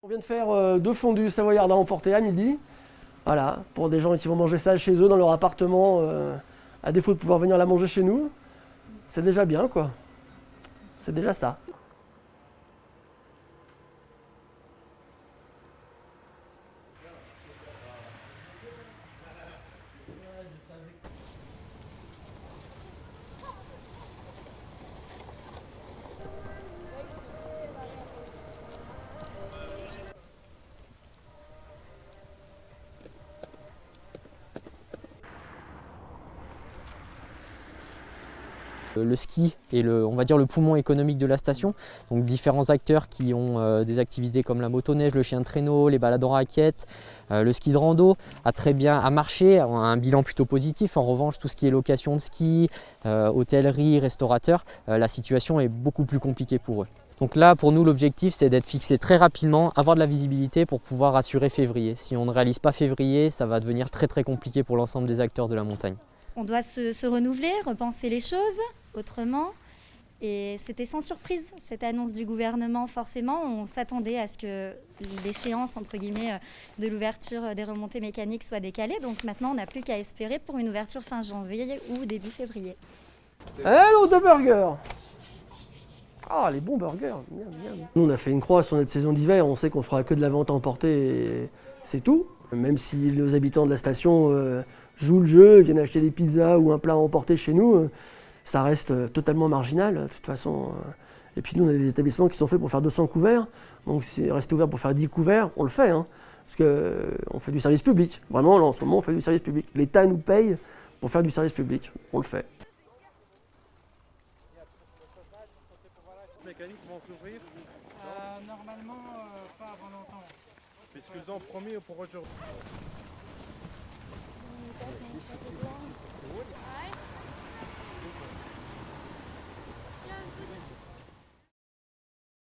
On vient de faire 2 fondus savoyards à emporter à midi. Voilà, pour des gens qui vont manger ça chez eux, dans leur appartement, à défaut de pouvoir venir la manger chez nous. C'est déjà bien, quoi. C'est déjà ça. Le ski est on va dire le poumon économique de la station, donc différents acteurs qui ont des activités comme la motoneige, le chien de traîneau, les balades en raquette, le ski de rando a marché, a un bilan plutôt positif. En revanche, tout ce qui est location de ski, hôtellerie, restaurateur, la situation est beaucoup plus compliquée pour eux. Donc là, pour nous, l'objectif, c'est d'être fixé très rapidement, avoir de la visibilité pour pouvoir assurer février. Si on ne réalise pas février, ça va devenir très compliqué pour l'ensemble des acteurs de la montagne. On doit se renouveler, repenser les choses autrement. Et c'était sans surprise, cette annonce du gouvernement. Forcément, on s'attendait à ce que l'échéance, entre guillemets, de l'ouverture des remontées mécaniques soit décalée. Donc maintenant, on n'a plus qu'à espérer pour une ouverture fin janvier ou début février. Hello de burgers. Ah, les bons burgers, bien, bien. Nous, on a fait une croix sur notre saison d'hiver, on sait qu'on fera que de la vente à emporter et c'est tout. Même si les habitants de la station jouent le jeu, viennent acheter des pizzas ou un plat à emporter chez nous, ça reste totalement marginal, de toute façon. Et puis nous, on a des établissements qui sont faits pour faire 200 couverts, donc si rester ouvert pour faire 10 couverts, on le fait, hein, parce qu'on fait du service public. Vraiment, là, en ce moment, on fait du service public. L'État nous paye pour faire du service public, on le fait. Les mécaniques vont s'ouvrir Normalement, pas avant longtemps. puisqu'ils ont promis pour aujourd'hui.